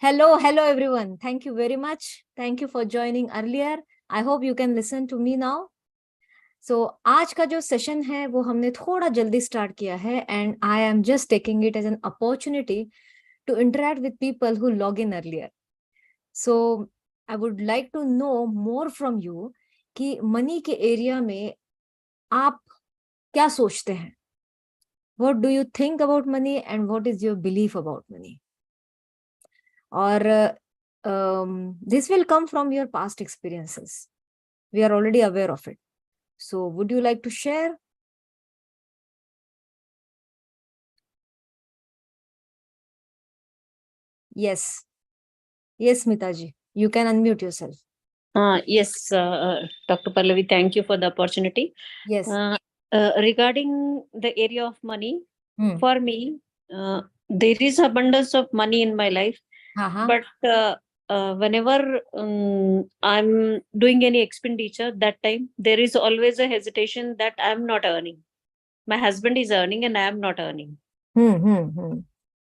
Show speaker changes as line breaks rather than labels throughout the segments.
Hello everyone. Thank you very much. Thank you for joining earlier. I hope you can listen to me now. So आज का जो session है वो हमने थोड़ा जल्दी स्टार्ट किया है and I am just taking it as an opportunity to interact with people who log in earlier. So I would like to know more from you कि मनी के एरिया में आप क्या सोचते हैं? What do you think about money and what is your belief about money? Or this will come from your past experiences. We are already aware of it. So would you like to share? Yes. Yes, Mitaji, you can unmute yourself.
Yes, Dr. Pallavi, thank you for the opportunity.
Yes.
Regarding the area of money,
Hmm.
for me, there is abundance of money in my life,
Uh-huh.
but whenever I'm doing any expenditure, that time there is always a hesitation that I'm not earning. My husband is earning and I am not earning.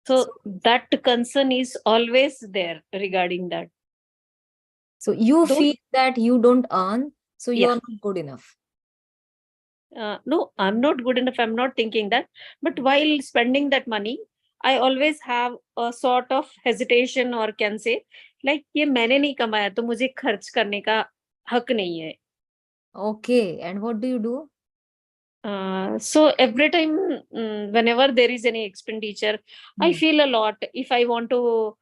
So that concern is always there regarding that.
So you feel that you don't earn, so you are not good enough.
No, I'm not good enough. I'm not thinking that. But while spending that money, I always have a sort of hesitation or can say, like ये मैंने नहीं कमाया तो मुझे खर्च करने का हक नहीं है.
Okay, and what do you do?
So every time, whenever there is any expenditure, I feel a lot. If I want to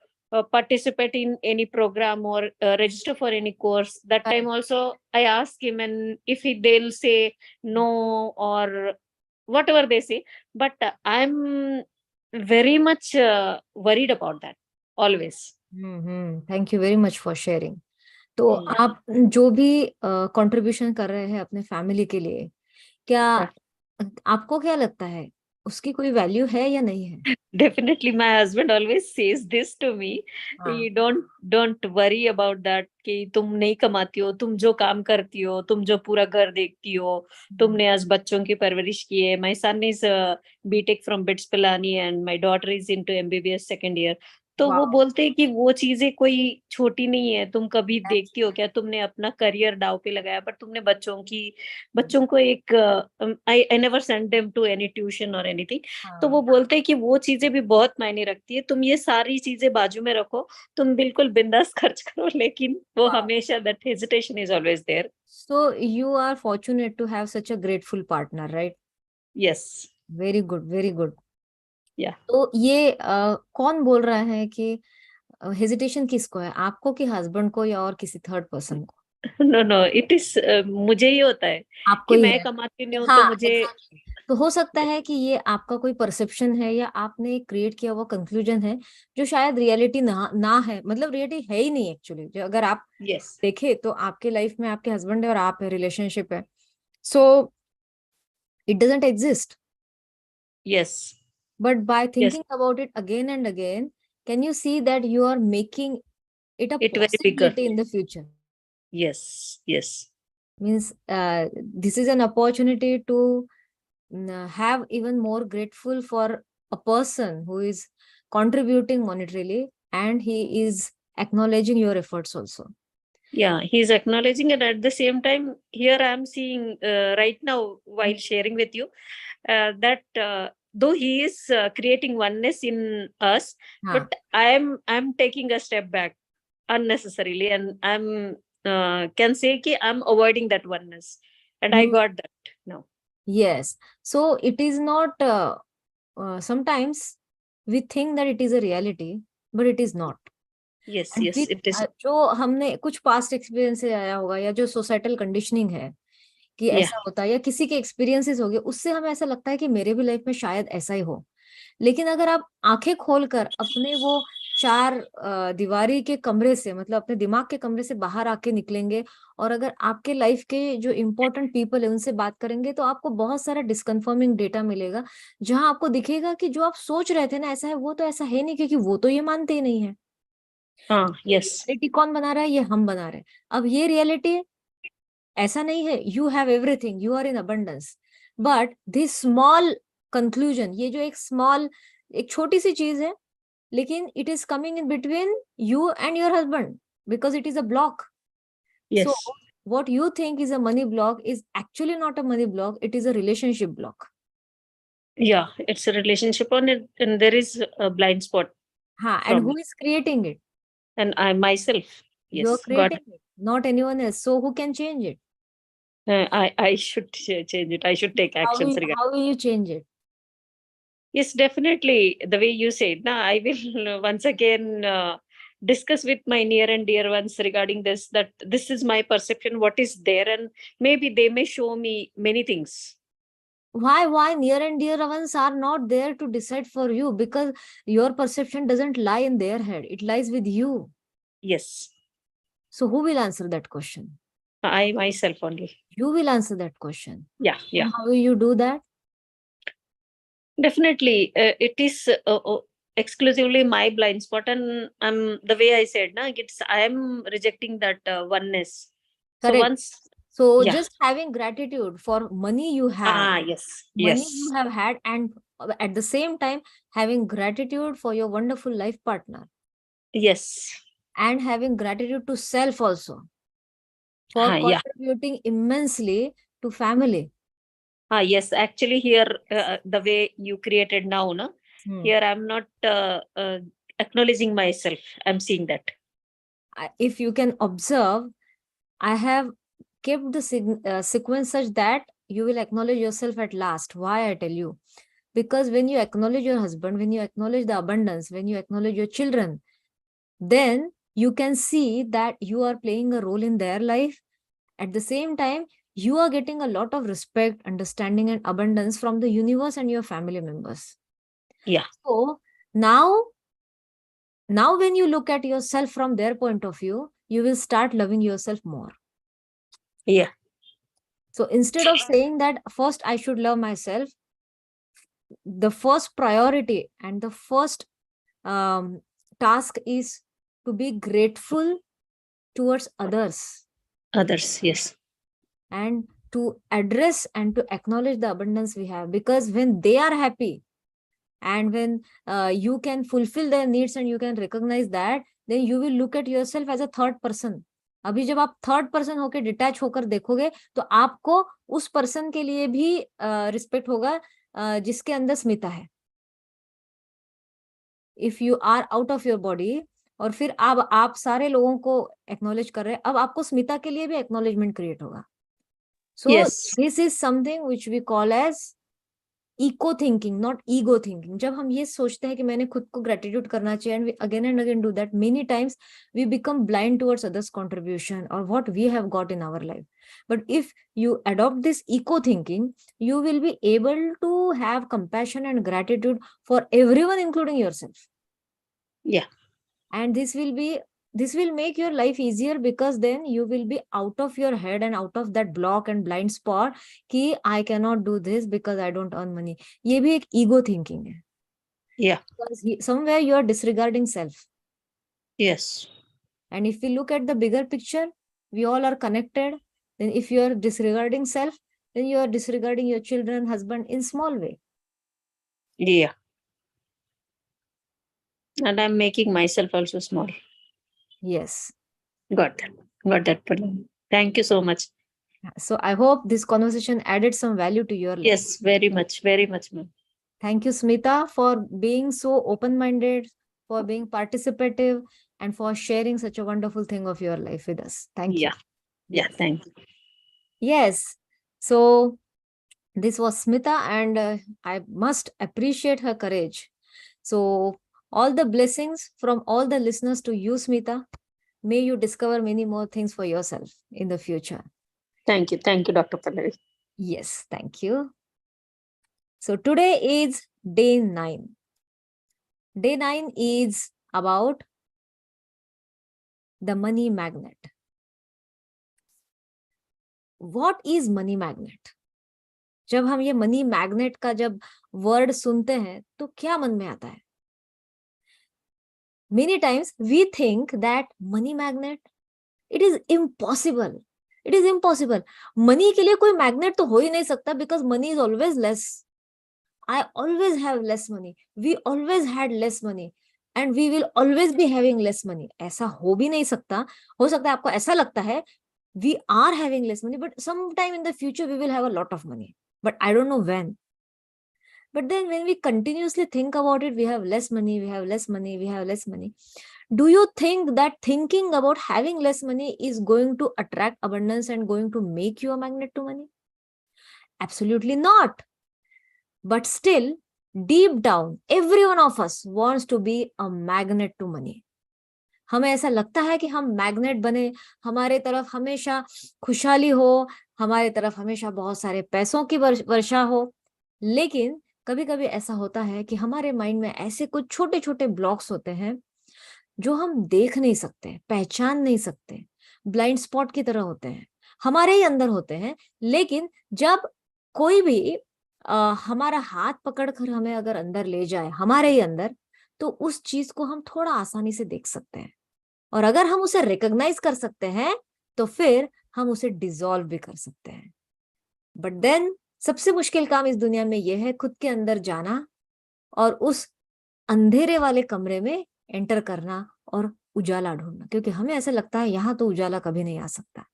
participate in any program or register for any course, that time also I ask him, and if they'll say no or whatever they say, but I'm very much worried about that always.
Thank you very much for sharing. तो आप जो भी contribution कर रहे हैं अपने family के लिए, क्या आपको क्या लगता है उसकी कोई वैल्यू है या नहीं है?
Definitely, my husband always says this to me. You don't worry about that कि तुम नहीं कमाती हो, तुम जो काम करती हो, तुम जो पूरा घर देखती हो, तुमने आज बच्चों की परवरिश की है. My son is BTech from BITS Pilani and my daughter is into MBBS second year. तो वो बोलते हैं कि वो चीजें कोई छोटी नहीं है. तुम कभी देखती हो क्या? तुमने अपना करियर दाव पे लगाया, पर तुमने बच्चों को एक I never sent them to any tuition or anything. तो वो बोलते हैं कि वो चीजें भी बहुत मायने रखती है. तुम ये सारी चीजें बाजू में रखो, तुम बिल्कुल बिंदास खर्च करो, लेकिन वो हमेशा that hesitation is always there.
So you are fortunate to have such a grateful partner, right?
Yes.
Very good, very good.
Yeah.
तो ये कौन बोल रहा है कि हेजिटेशन किसको है, आपको कि हस्बैंड को या और किसी थर्ड पर्सन को?
नो इट इज मुझे ही होता है
आपको
कि
ही
मैं
है।
कमाती नहीं हूँ
हाँ,
तो मुझे
exactly. तो हो सकता है कि ये आपका कोई परसेप्शन है या आपने क्रिएट किया हुआ कंक्लूजन है जो शायद रियलिटी ना है, मतलब रियलिटी है ही नहीं एक्चुअली. जो अगर आप देखे तो आपके लाइफ में आपके हस्बैंड है और आप है, रिलेशनशिप है, so it doesn't exist.
Yes.
But by thinking about it again and again, can you see that you are making it a possibility in the future?
Yes.
Means this is an opportunity to have even more grateful for a person who is contributing monetarily and he is acknowledging your efforts also.
Yeah, he's acknowledging it. At the same time, here I am seeing right now while sharing with you that though he is creating oneness in us, but I'm taking a step back unnecessarily, and I'm can say कि I'm avoiding that oneness, and I got that now.
Yes, so it is not sometimes we think that it is a reality, but it is not.
Yes, it is.
जो हमने कुछ past experience से आया होगा या जो societal conditioning है कि ऐसा होता है या किसी के एक्सपीरियंसेस हो गए, उससे हमें ऐसा लगता है कि मेरे भी लाइफ में शायद ऐसा ही हो. लेकिन अगर आप आंखें खोलकर अपने वो चार दीवारी के कमरे से, मतलब अपने दिमाग के कमरे से बाहर आके निकलेंगे और अगर आपके लाइफ के जो इम्पोर्टेंट पीपल है उनसे बात करेंगे तो आपको बहुत सारा डिसकन्फर्मिंग डेटा मिलेगा, जहां आपको दिखेगा कि जो आप सोच रहे थे ना ऐसा है, वो तो ऐसा है नहीं, क्योंकि वो तो ये मानते ही नहीं है. रियलिटी कौन बना रहा है? ये हम बना रहे हैं. अब ये रियलिटी है, ऐसा नहीं है you have everything, you are in abundance, but this small conclusion, ये जो एक छोटी सी चीज है, लेकिन it is coming in between you and your husband because it is a block.
Yes.
So what you think is a money block is actually not a money block, it is a relationship block.
Yeah, it's a relationship on it, and there is a blind spot.
And who is creating it?
And I myself.
You're
Yes,
creating it, not anyone else. So who can change it?
I should change it. I should take actions regarding.
How will you change it?
Yes, definitely. The way you said, now I will once again discuss with my near and dear ones regarding this, that this is my perception, what is there, and maybe they may show me many things.
Why near and dear ones are not there to decide for you? Because your perception doesn't lie in their head, it lies with you.
Yes.
So who will answer that question?
I myself only.
You will answer that question.
Yeah.
And how will you do that?
Definitely, it is exclusively my blind spot, and the way I said, I am rejecting that oneness.
Correct.
So once,
so just having gratitude for money you have,
yes,
money you have had, and at the same time having gratitude for your wonderful life partner.
Yes.
And having gratitude to self also for contributing immensely to family.
Yes, actually here, the way you created now, here I'm not acknowledging myself. I'm seeing that.
If you can observe, I have kept the sequence such that you will acknowledge yourself at last. Why I tell you? Because when you acknowledge your husband, when you acknowledge the abundance, when you acknowledge your children, then you can see that you are playing a role in their life. At the same time, you are getting a lot of respect, understanding, and abundance from the universe and your family members.
Yeah.
So now when you look at yourself from their point of view, you will start loving yourself more.
Yeah.
So instead of saying that first I should love myself, the first priority and the first task is to be grateful towards others.
Others, yes.
And to address and to acknowledge the abundance we have. Because when they are happy and when you can fulfill their needs and you can recognize that, then you will look at yourself as a third person. अभी जब आप third person होकर detach होकर देखोगे तो आपको उस person के लिए भी रिस्पेक्ट होगा जिसके अंदर स्मिता है. If you are out of your body और फिर अब आप सारे लोगों को एक्नॉलेज कर रहे हैं, अब आपको स्मिता के लिए भी एक्नॉलेजमेंट क्रिएट होगा. So this is something which we call as eco thinking, not ego thinking. जब हम ये सोचते हैं कि मैंने खुद को ग्रेटिट्यूड करना चाहिए and we again and again do that, many times we become blind towards others contribution और what we have got in our life. But if you adopt this eco thinking, you will be able to have compassion and gratitude for everyone, including yourself.
Yeah.
And this will make your life easier, because then you will be out of your head and out of that block and blind spot कि I cannot do this because I don't earn money. ये भी एक ego thinking है.
Yeah.
Because somewhere you are disregarding self.
Yes.
And if we look at the bigger picture, we all are connected. Then if you are disregarding self, then you are disregarding your children, husband in small way.
Yeah. And I'm making myself also small.
Yes.
Got that. Thank you so much.
So I hope this conversation added some value to your life.
Yes, very much, ma'am.
Thank you, Smita, for being so open-minded, for being participative, and for sharing such a wonderful thing of your life with us. Thank you.
Yeah, thank you.
Yes. So this was Smita, and I must appreciate her courage. So all the blessings from all the listeners to you, Smita. May you discover many more things for yourself in the future.
Thank you, Dr. Pallavi.
Yes, thank you. So today is day 9. Day 9 is about the money magnet. What is money magnet? जब हम ये money magnet का जब word सुनते हैं तो क्या मन में आता है? Many times we think that money magnet, it is impossible. It is impossible. Money के लिए कोई magnet तो हो ही नहीं सकता, because money is always less. I always have less money. We always had less money. and we will always be having less money. ऐसा हो भी नहीं सकता. हो सकता है आपको ऐसा लगता है we are having less money, but sometime in the future we will have a lot of money, but I don't know when. But then when we continuously think about it, we have less money, we have less money, we have less money. Do you think that thinking about having less money is going to attract abundance and going to make you a magnet to money? Absolutely not. But still, deep down, every one of us wants to be a magnet to money. हमें ऐसा लगता है कि हम magnet बने, हमारे तरफ हमेशा खुशहाली हो, हमारे तरफ हमेशा बहुत सारे पैसों की वर्षा हो. लेकिन कभी कभी ऐसा होता है कि हमारे माइंड में ऐसे कुछ छोटे छोटे ब्लॉक्स होते हैं जो हम देख नहीं सकते, पहचान नहीं सकते, ब्लाइंड स्पॉट की तरह होते हैं, हमारे ही अंदर होते हैं. लेकिन जब कोई भी हमारा हाथ पकड़कर हमें अगर अंदर ले जाए, हमारे ही अंदर, तो उस चीज को हम थोड़ा आसानी से देख सकते हैं. और अगर हम उसे रिकॉग्नाइज कर सकते हैं तो फिर हम उसे डिसॉल्व भी कर सकते हैं. बट देन सबसे मुश्किल काम इस दुनिया में यह है खुद के अंदर जाना और उस अंधेरे वाले कमरे में एंटर करना और उजाला ढूंढना, क्योंकि हमें ऐसा लगता है यहाँ तो उजाला कभी नहीं आ सकता.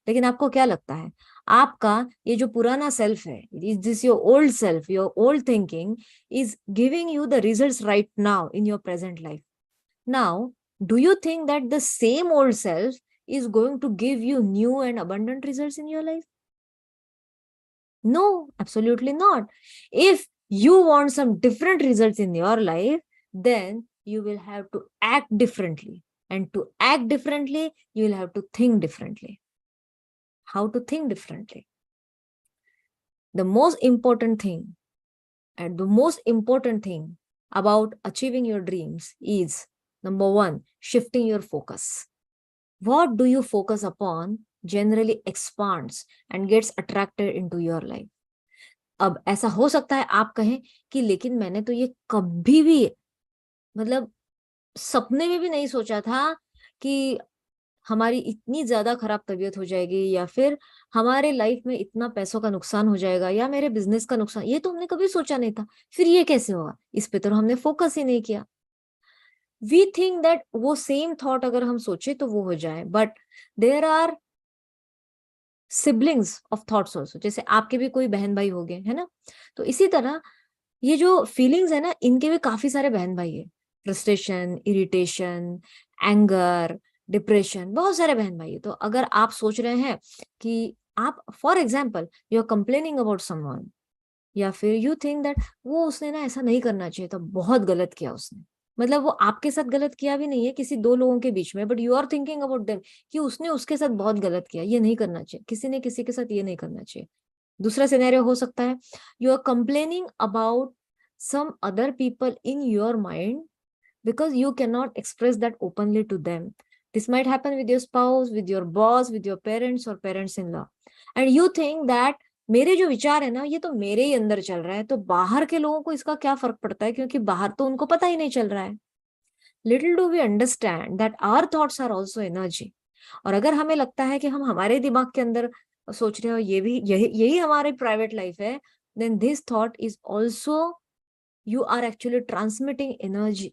लेकिन आपको क्या लगता है, आपका ये जो पुराना सेल्फ है, is this your old self, your old thinking is giving you the results right now in your present life. Now do you think that the same old self is going to give you new and abundant results in your life? No, absolutely not. If you want some different results in your life, then you will have to act differently. And to act differently, you will have to think differently. How to think differently? The most important thing, and the most important thing about achieving your dreams is, number one, shifting your focus. What do you focus upon generally expands and gets attracted into your life. अब ऐसा हो सकता है आप कहें कि लेकिन मैंने तो ये कभी भी, मतलब सपने में भी नहीं सोचा था कि हमारी इतनी ज्यादा खराब तबीयत हो जाएगी, या फिर हमारे लाइफ में इतना पैसों का नुकसान हो जाएगा, या मेरे बिजनेस का नुकसान, ये तो हमने कभी सोचा नहीं था. फिर ये कैसे होगा, इस पे तो हमने फोकस ही नहीं किया. वी थिंक दैट वो सेम थॉट अगर हम सोचे तो वो हो जाए, but there are siblings of thoughts also. जैसे आपके भी कोई बहन भाई हो गए, है ना, तो इसी तरह ये जो फीलिंग्स है ना, इनके भी काफी सारे बहन भाई है. फ्रस्ट्रेशन, इरिटेशन, एंगर, डिप्रेशन, बहुत सारे बहन भाई है. तो अगर आप सोच रहे हैं कि आप, for example, you are complaining about someone, या फिर यू थिंक दैट वो उसने ना ऐसा नहीं करना चाहिए था, बहुत गलत किया उसने, मतलब वो आपके साथ गलत किया भी नहीं है, किसी दो लोगों के बीच में, but you are thinking about them कि उसने उसके साथ बहुत गलत किया, ये नहीं करना चाहिए, किसी ने किसी के साथ ये नहीं करना चाहिए. दूसरा सिनेरियो हो सकता है, you are complaining about some other people in your mind because you cannot express that openly to them. This might happen with your spouse, with your boss, with your parents or parents-in-law. And you think that मेरे जो विचार है ना, ये तो मेरे ही अंदर चल रहा है, तो बाहर के लोगों को इसका क्या फर्क पड़ता है, क्योंकि बाहर तो उनको पता ही नहीं चल रहा है. Little do we understand that our thoughts are also energy. और अगर हमें लगता है कि हम हमारे दिमाग के अंदर सोच रहे हो ये भी यही यही हमारी प्राइवेट लाइफ है, then this thought is also, you are actually transmitting energy.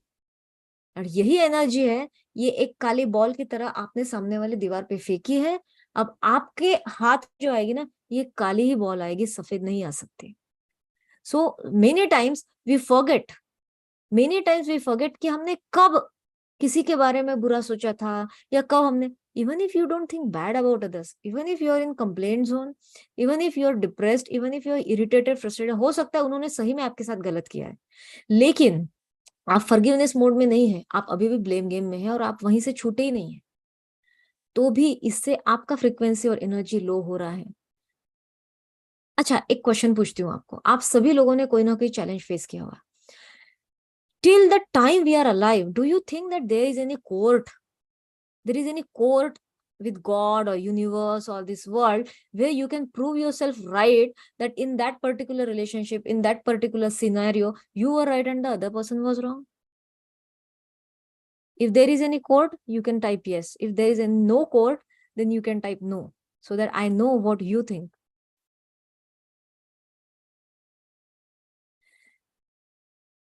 और यही एनर्जी है, ये एक काली बॉल की तरह आपने सामने वाली दीवार पे फेंकी है. अब आपके हाथ जो आएगी ना, ये काली ही बॉल आएगी, सफेद नहीं आ सकती. So many times we forget, कि हमने कब किसी के बारे में बुरा सोचा था, या कब हमने, even if you don't think bad about others, even if you are in complaint zone, even if you are depressed, even if you are irritated, frustrated, हो सकता है उन्होंने सही में आपके साथ गलत किया है, लेकिन आप फॉरगिवनेस मोड में नहीं है, आप अभी भी ब्लेम गेम में है और आप वहीं से छूटे ही नहीं है, तो भी इससे आपका फ्रीक्वेंसी और एनर्जी लो हो रहा है. अच्छा, एक क्वेश्चन पूछती हूँ आपको, आप सभी लोगों ने कोई ना कोई चैलेंज फेस किया होगा. Till the time we are alive, do you think that there is any court with God or universe or this world where you can prove yourself right, that in that particular relationship, in that particular scenario, you were right and the other person was wrong? If there is any court, you can type yes. If there is no court, then you can type no, so that I know what you think.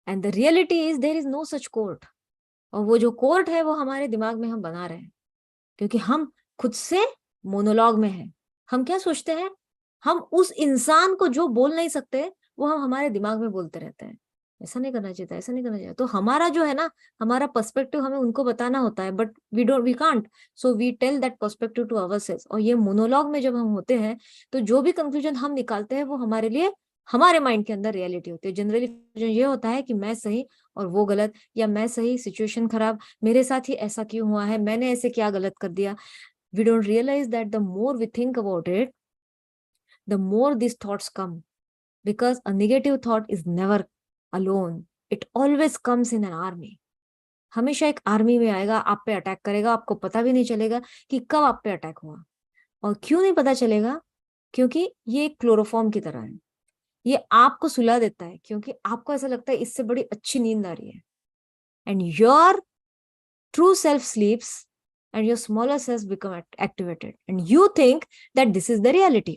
And the reality is there is no such court. और वो जो court है वो हमारे दिमाग में हम बना रहे हैं, क्योंकि हम खुद से मोनोलॉग में हैं। हम क्या सोचते हैं, हम उस इंसान को जो बोल नहीं सकते वो हम हमारे दिमाग में बोलते रहते हैं, ऐसा नहीं करना चाहिए था, ऐसा नहीं करना चाहिए। तो हमारा जो है ना, हमारा पर्सपेक्टिव हमें उनको बताना होता है, but we can't, so we tell that perspective to ourselves. और ये मोनोलॉग में जब हम होते हैं तो जो भी कंक्लूजन हम निकालते हैं वो हमारे लिए, हमारे माइंड के अंदर रियलिटी होती है। जनरली ये होता है कि मैं सही और वो गलत, या मैं सही, सिचुएशन खराब, मेरे साथ ही ऐसा क्यों हुआ है, मैंने ऐसे क्या गलत कर दिया। We don't realize that the more we think about it, the more these thoughts come, because a negative thought is never alone. It always comes in an army. हमेशा एक आर्मी में आएगा, आप पे अटैक करेगा, आपको पता भी नहीं चलेगा कि कब आप पे अटैक हुआ। और क्यों नहीं पता चलेगा, क्योंकि ये एक क्लोरोफॉर्म की तरह है, ये आपको सुला देता है, क्योंकि आपको ऐसा लगता है इससे बड़ी अच्छी नींद आ रही है। And your true self sleeps and your smaller cells become activated and you think that this is the reality.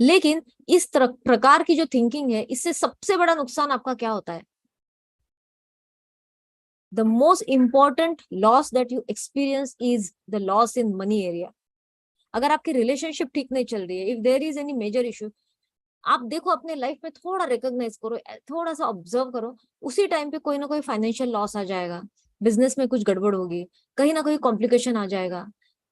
लेकिन इस प्रकार की जो थिंकिंग है, इससे सबसे बड़ा नुकसान आपका क्या होता है? The most important loss that you experience is the loss in money area. अगर आपकी रिलेशनशिप ठीक नहीं चल रही है, if there is any major issue, आप देखो अपने लाइफ में, थोड़ा रिकॉग्नाइज करो, थोड़ा सा ऑब्जर्व करो, उसी टाइम पे कोई ना कोई फाइनेंशियल लॉस आ जाएगा, बिजनेस में कुछ गड़बड़ होगी, कहीं ना कोई कॉम्प्लिकेशन आ जाएगा,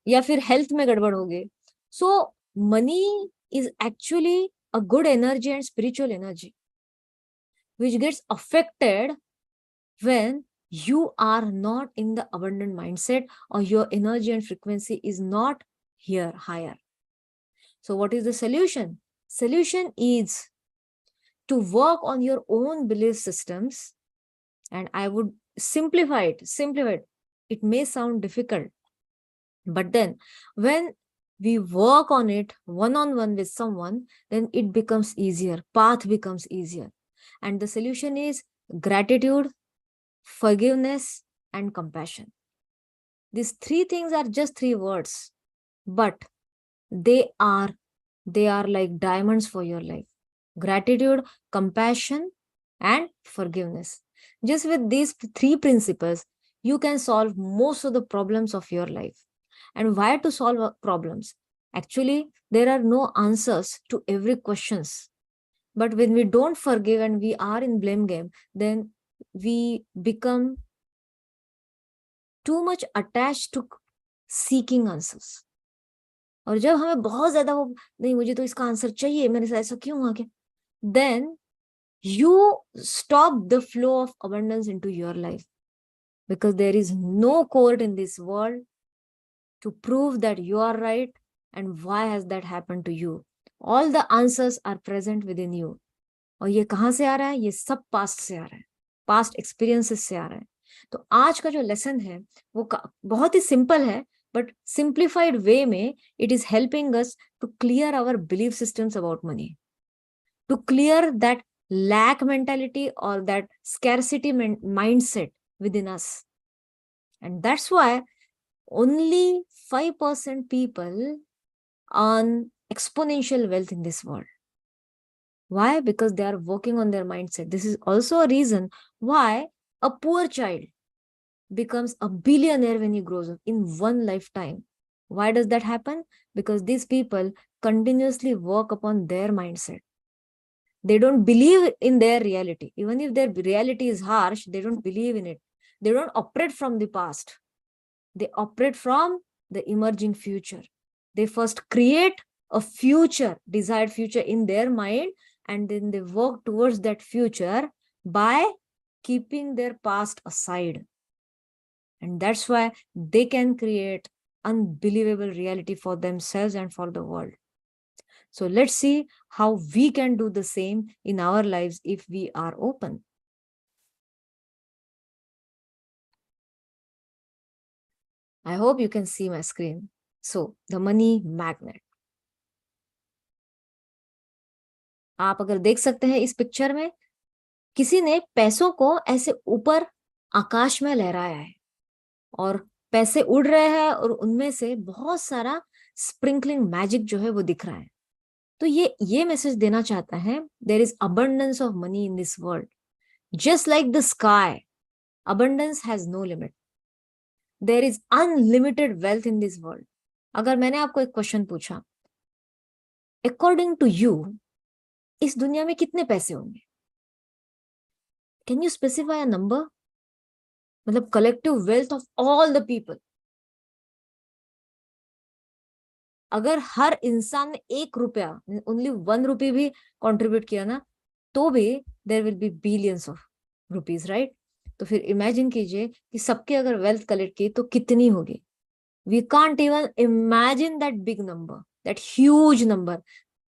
या फिर हेल्थ में गड़बड़ होगी। So money is actually a good energy and spiritual energy which gets affected when you are not in the abundant mindset, or your energy and frequency is not here higher. So what is the solution? Solution is to work on your own belief systems, and I would simplify it. It may sound difficult, but then when we work on it one-on-one with someone, then it becomes easier, path becomes easier. And the solution is gratitude, forgiveness, and compassion. These three things are just three words, but they are like diamonds for your life. Gratitude, compassion, and forgiveness. Just with these three principles, you can solve most of the problems of your life. And why to solve problems? Actually, there are no answers to every questions. But when we don't forgive and we are in blame game, then we become too much attached to seeking answers. और जब हमें बहुत ज्यादा वो, नहीं मुझे तो इसका आंसर चाहिए, मेरे साथ ऐसा क्यों हुआ क्या, then you stop the flow of abundance into your life, because there is no court in this world to prove that you are right and why has that happened to you. All the answers are present within you. और ये कहाँ से आ रहा है? ये सब past से आ रहा है, पास्ट एक्सपीरियंसेस से आ रहा है। तो आज का जो लेसन है वो बहुत ही सिंपल है, बट सिंप्लीफाइड वे में it is helping us to clear our belief systems about money, to clear that lack mentality or that scarcity mindset within us. And that's why only 5% people earn exponential wealth in this world. Why? Because they are working on their mindset. This is also a reason why a poor child becomes a billionaire when he grows up in one lifetime. Why does that happen? Because these people continuously work upon their mindset. They don't believe in their reality. Even if their reality is harsh, they don't believe in it. They don't operate from the past. They operate from the emerging future. They first create a future, desired future in their mind, and then they work towards that future by keeping their past aside. And that's why they can create unbelievable reality for themselves and for the world. So let's see how we can do the same in our lives if we are open. I hope you can see my screen. So the money magnet. आप अगर देख सकते हैं इस picture में, किसी ने पैसों को ऐसे ऊपर आकाश में लहराया है और पैसे उड़ रहे हैं और उनमें से बहुत सारा स्प्रिंकलिंग मैजिक जो है वो दिख रहा है। तो ये मैसेज देना चाहता है, there is abundance of money in this world, just like the sky, abundance has no limit. There is unlimited wealth in this world. अगर मैंने आपको एक क्वेश्चन पूछा, अकॉर्डिंग टू यू इस दुनिया में कितने पैसे होंगे, can you specify a number? मतलब collective wealth of all the people, अगर हर इंसान ने 1 रुपया, ओनली 1 रुपी भी कंट्रीब्यूट किया ना, तो भी there will be billions of rupees, right? तो फिर इमेजिन कीजिए कि सबके अगर वेल्थ कलेक्ट की तो कितनी होगी. We can't even imagine that big number, that huge number.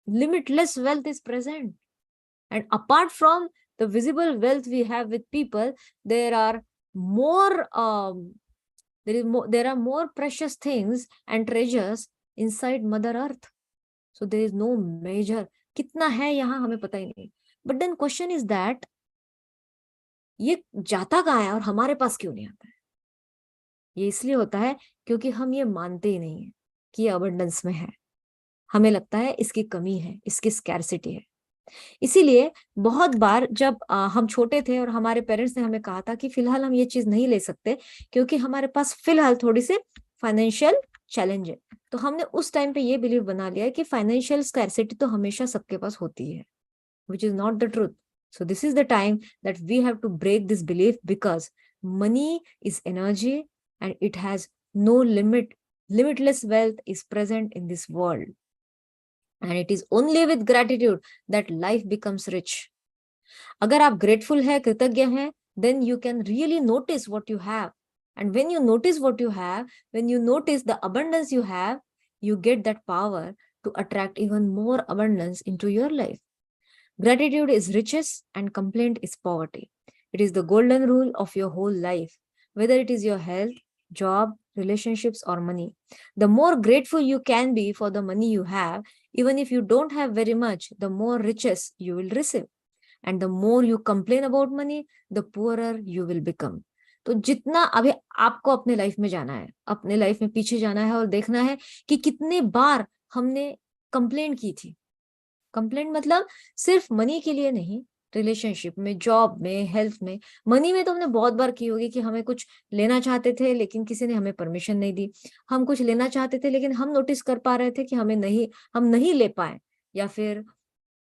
Limitless wealth is present. And apart from the visible wealth we have with people, there are more there are more precious things and treasures inside Mother Earth. So there is no measure. कितना है यहाँ हमें पता ही नहीं. But then question is that ये जाता कहाँ है और हमारे पास क्यों नहीं आता है? ये इसलिए होता है क्योंकि हम ये मानते ही नहीं है कि ये अबंडेंस में है. हमें लगता है इसकी कमी है, इसकी स्कैरसिटी है. इसीलिए बहुत बार जब हम छोटे थे और हमारे पेरेंट्स ने हमें कहा था कि फिलहाल हम ये चीज नहीं ले सकते क्योंकि हमारे पास फिलहाल थोड़ी सी फाइनेंशियल चैलेंज है, तो हमने उस टाइम पे ये बिलीव बना लिया कि फाइनेंशियल स्कैरसिटी तो हमेशा सबके पास होती है, which is not the truth. So this is the time that we have to break this belief, because money is energy and it has no limit. Limitless wealth is present in this world. And it is only with gratitude that life becomes rich. अगर आप grateful है, कृतज्ञ हैं, then you can really notice what you have. And when you notice what you have, when you notice the abundance you have, you get that power to attract even more abundance into your life. Gratitude is riches and complaint is poverty. It is the golden rule of your whole life, whether it is your health, job, relationships, or money. The more grateful you can be for the money you have, even if you don't have very much, the more riches you will receive. And the more you complain about money, the poorer you will become. तो जितना अभी आपको अपने life में जाना है, अपने life में पीछे जाना है और देखना है कि कितने बार हमने कंप्लेन की थी. कंप्लेंट मतलब सिर्फ मनी के लिए नहीं, रिलेशनशिप में, जॉब में, हेल्थ में. मनी में तो हमने बहुत बार की होगी कि हमें कुछ लेना चाहते थे लेकिन किसी ने हमें परमिशन नहीं दी. हम कुछ लेना चाहते थे लेकिन हम नोटिस कर पा रहे थे कि हम नहीं ले पाए. या फिर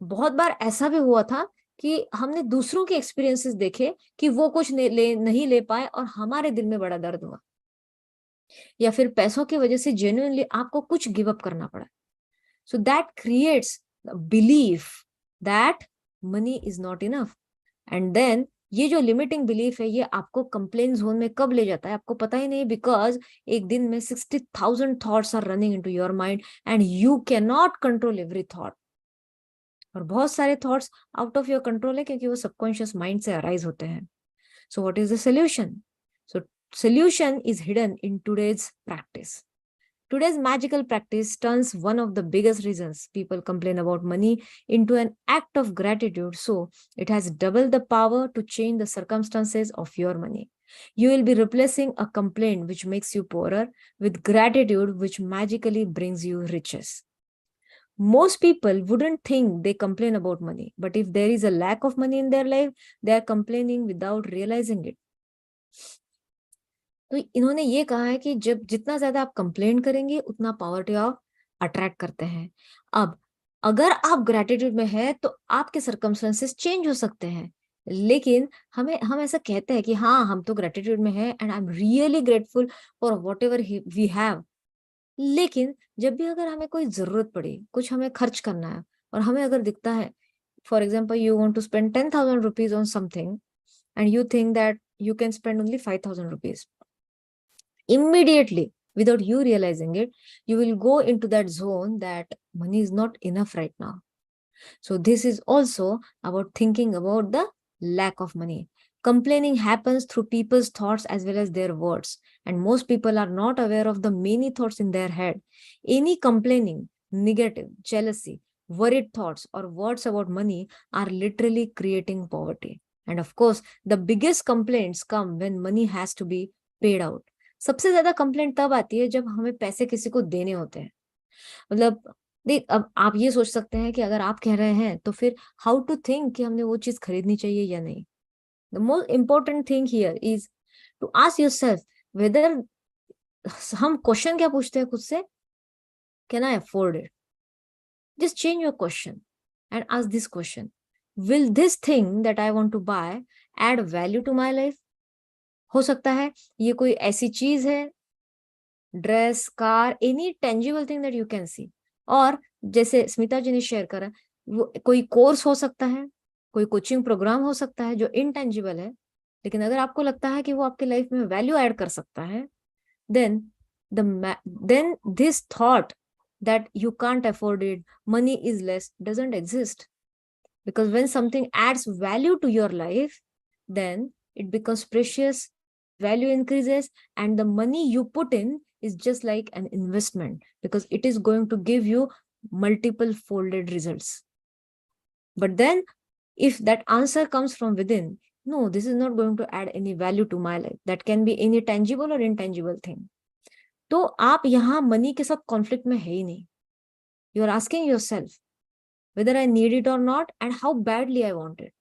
बहुत बार ऐसा भी हुआ था कि हमने दूसरों के एक्सपीरियंसेस देखे कि वो कुछ नहीं ले पाए और हमारे दिल में बड़ा दर्द हुआ. या फिर पैसों की वजह से जेन्युइनली आपको कुछ गिव अप करना पड़ा. So that creates the belief that money is not enough. And then ये जो लिमिटिंग बिलीफ है ये आपको कंप्लेन जोन में कब ले जाता है आपको पता ही नहीं, बिकॉज एक दिन में 60,000 thoughts are running into your mind and you can not control every thought. और बहुत सारे thoughts out of your control है क्योंकि वो सबकॉन्शियस माइंड से अराइज होते हैं. So what is the solution? So solution is hidden in today's practice. Today's magical practice turns one of the biggest reasons people complain about money into an act of gratitude. So it has double the power to change the circumstances of your money. You will be replacing a complaint which makes you poorer with gratitude which magically brings you riches. Most people wouldn't think they complain about money, but if there is a lack of money in their life, they are complaining without realizing it. तो इन्होंने ये कहा है कि जब जितना ज्यादा आप कंप्लेन करेंगे उतना पॉवर्टी आप अट्रैक्ट करते हैं. अब अगर आप ग्रेटिट्यूड में है तो आपके सर्कमस्टेंसेस चेंज हो सकते हैं, लेकिन हम ऐसा कहते हैं कि हाँ हम तो ग्रेटिट्यूड में है and I am really grateful for whatever we have. लेकिन जब भी अगर हमें कोई जरूरत पड़ी, कुछ हमें खर्च करना है और हमें अगर दिखता है, for example you want to spend 10,000 rupees on something and you think that you can spend only 5,000 rupees. Immediately, without you realizing it, you will go into that zone that money is not enough right now. So this is also about thinking about the lack of money. Complaining happens through people's thoughts as well as their words, and most people are not aware of the many thoughts in their head. Any complaining, negative, jealousy, worried thoughts or words about money are literally creating poverty. And of course, the biggest complaints come when money has to be paid out. सबसे ज्यादा complaint तब आती है जब हमें पैसे किसी को देने होते हैं. मतलब देख, अब आप ये सोच सकते हैं कि अगर आप कह रहे हैं तो फिर हाउ टू थिंक कि हमने वो चीज खरीदनी चाहिए या नहीं. The most important thing here is to ask yourself whether, हम क्वेश्चन क्या पूछते हैं खुद से, can I afford it? Just change your question and ask this question: will this thing that I want to buy add value to my life? हो सकता है ये कोई ऐसी चीज है, dress, car, any tangible thing that you can see, और जैसे स्मिता जी ने शेयर करा, वो कोई कोर्स हो सकता है, कोई कोचिंग प्रोग्राम हो सकता है जो इनटेंजिबल है, लेकिन अगर आपको लगता है कि वो आपके लाइफ में वैल्यू ऐड कर सकता है, then then this thought that you can't afford it, money is less, doesn't exist. Because when something adds value to your life, then it becomes precious, value increases, and the money you put in is just like an investment, because it is going to give you multiple folded results. But then if that answer comes from within, no, this is not going to add any value to my life, that can be any tangible or intangible thing, तो आप यहाँ money के साथ conflict में है ही नहीं. You are asking yourself whether I need it or not and how badly I want it.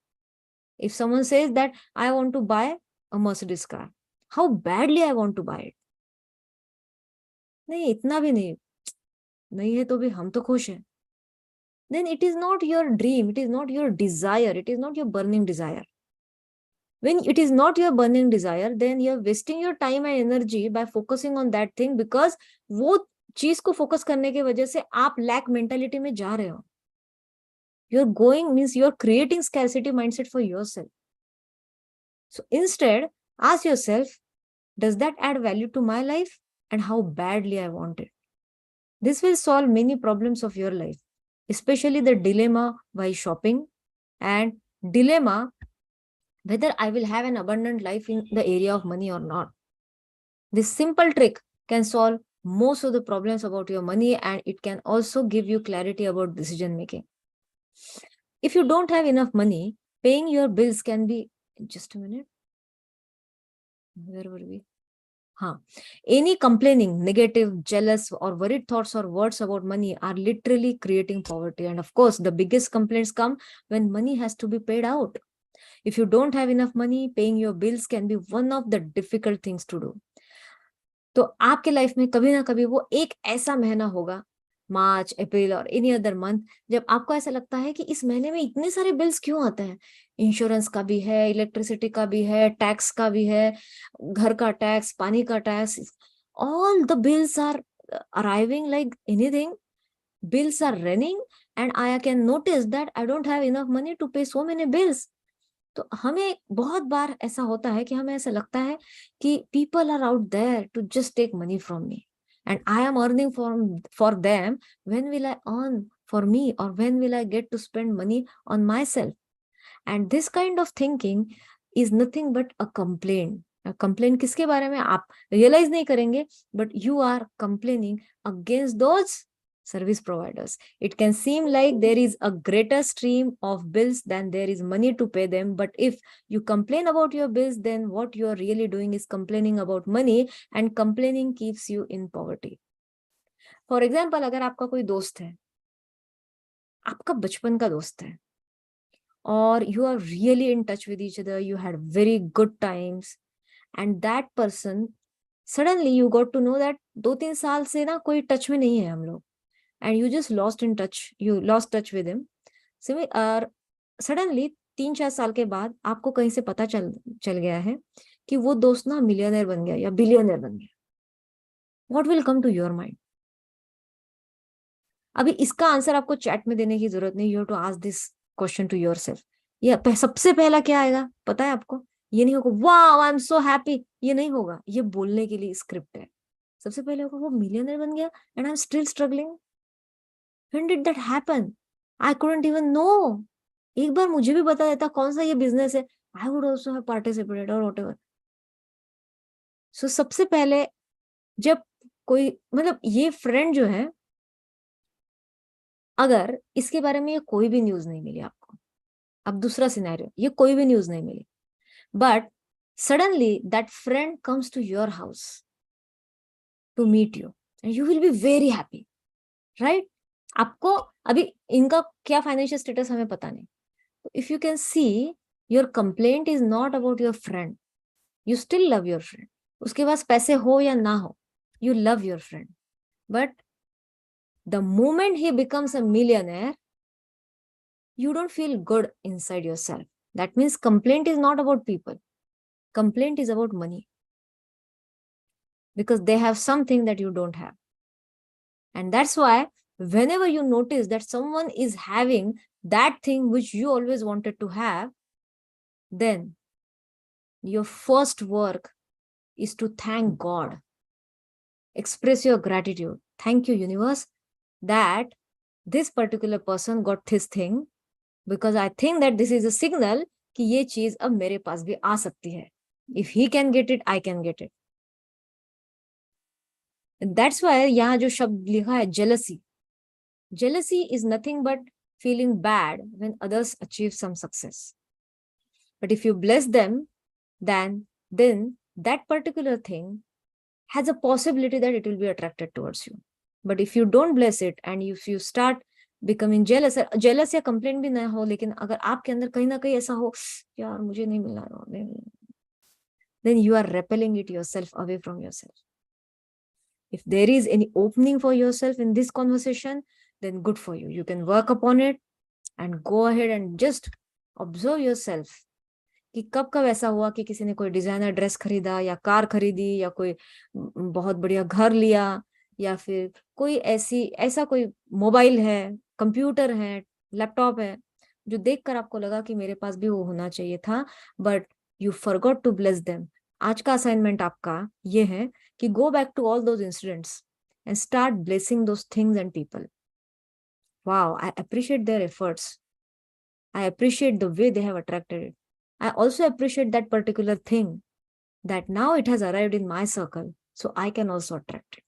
If someone says that I want to buy a Mercedes car, how badly I want to buy it. नहीं, इतना भी नहीं, नहीं है तो भी हम तो खुश हैं. Then it is not your dream, it is not your desire, it is not your burning desire. When it is not your burning desire, then you are wasting your time and energy by focusing on that thing, because वो चीज को focus करने की वजह से आप lack mentality में जा रहे हो. You're going means you're creating scarcity mindset for yourself. So instead, ask yourself, does that add value to my life and how badly I want it? This will solve many problems of your life, especially the dilemma while shopping and dilemma whether I will have an abundant life in the area of money or not. This simple trick can solve most of the problems about your money, and it can also give you clarity about decision making. If you don't have enough money, paying your bills can be, just a minute, where were we? Any complaining, negative, jealous, or worried thoughts or words about money are literally creating poverty. And of course, the biggest complaints come when money has to be paid out. If you don't have enough money, paying your bills can be one of the difficult things to do. तो आपके life में कभी ना कभी वो एक ऐसा महीना होगा, मार्च, अप्रैल और एनी अदर मंथ, जब आपको ऐसा लगता है कि इस महीने में इतने सारे बिल्स क्यों आते हैं. इंश्योरेंस का भी है, इलेक्ट्रिसिटी का भी है, टैक्स का भी है, घर का टैक्स, पानी का tax, all the bills are arriving like anything. Bills are running and I can notice that I don't have enough money to pay so many bills. तो हमें बहुत बार ऐसा होता है कि हमें ऐसा लगता है कि people are out there to just take money from me and I am earning for them. When will I earn for me, or when will I get to spend money on myself? And this kind of thinking is nothing but a complaint. A complaint किसके बारे में आप realize नहीं करेंगे, but you are complaining against those service providers. It can seem like there is a greater stream of bills than there is money to pay them, but if you complain about your bills, then what you are really doing is complaining about money, and complaining keeps you in poverty. For example, अगर आपका कोई दोस्त है, आपका बचपन का दोस्त है, और you are really in touch with each other, you had very good times, and that person suddenly you got to know that 2-3 साल से ना कोई टच में नहीं है हम लोग, and you just lost touch with him. और सडनली 3-4 साल के बाद आपको कहीं से पता चल गया है कि वो दोस्त ना मिलियनर बन गया या बिलियनर बन गया. What will come to your mind? अभी इसका आंसर आपको चैट में देने की जरूरत नहीं. You have to ask this question to yourself. ये सबसे पहला क्या आएगा पता है आपको? ये नहीं होगा wow I am so happy, ये नहीं होगा. ये बोलने के लिए स्क्रिप्ट है. सबसे पहले होगा वो मिलियनर बन गया and I am still struggling. When did that happen? I couldn't even know. एक बार मुझे भी बता देता कौन सा ये बिजनेस है, I would also have participated or whatever. So सबसे पहले जब कोई, मतलब ये फ्रेंड जो है, अगर इसके बारे में ये कोई भी न्यूज नहीं मिली आपको, अब दूसरा सिनेरियो, ये कोई भी न्यूज नहीं मिली, but suddenly that friend comes to your house to meet you and you will be very happy, right? आपको अभी इनका क्या फाइनेंशियल स्टेटस हमें पता नहीं. If you can see, your complaint is not about your friend, you still love your friend, उसके पास पैसे हो या ना हो, you love your friend, but the moment he becomes a millionaire, you don't feel good inside yourself. That means complaint is not about people, complaint is about money, because they have something that you don't have. And that's why whenever you notice that someone is having that thing which you always wanted to have, then your first work is to thank God. Express your gratitude. Thank you, universe, that this particular person got this thing, because I think that this is a signal कि ये चीज अब मेरे पास भी आ सकती है. If he can get it, I can get it. And that's why यहाँ जो शब्द लिखा है jealousy. Jealousy is nothing but feeling bad when others achieve some success. But if you bless them, then that particular thing has a possibility that it will be attracted towards you. But if you don't bless it and if you start becoming jealous या complaint भी ना हो, लेकिन अगर आपके अंदर कहीं ना कहीं ऐसा हो, यार मुझे नहीं मिल रहा, then you are repelling it yourself away from yourself. If there is any opening for yourself in this conversation, then good for you. You can work upon it and go ahead and just observe yourself कि कब कब ऐसा हुआ कि किसी ने कोई designer dress खरीदा या कार खरीदी या कोई बहुत बढ़िया घर लिया या फिर कोई ऐसा कोई मोबाइल है, कंप्यूटर है, लैपटॉप है जो देखकर आपको लगा कि मेरे पास भी वो होना चाहिए था, but you forgot to bless them. आज का असाइनमेंट आपका ये है कि go back to all those incidents and start blessing those things and people. Wow, I appreciate their efforts, I appreciate the way they have attracted it. I also appreciate that particular thing, that now it has arrived in my circle, so I can also attract it.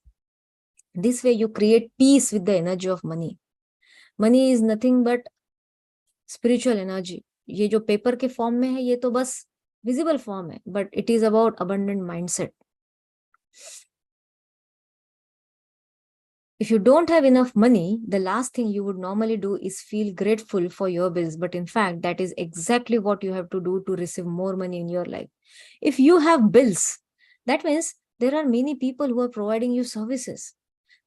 This way you create peace with the energy of money. Money is nothing but spiritual energy. ये जो paper के form में है ये तो बस visible form है, but it is about abundant mindset. If you don't have enough money, the last thing you would normally do is feel grateful for your bills. But in fact, that is exactly what you have to do to receive more money in your life. If you have bills, that means there are many people who are providing you services.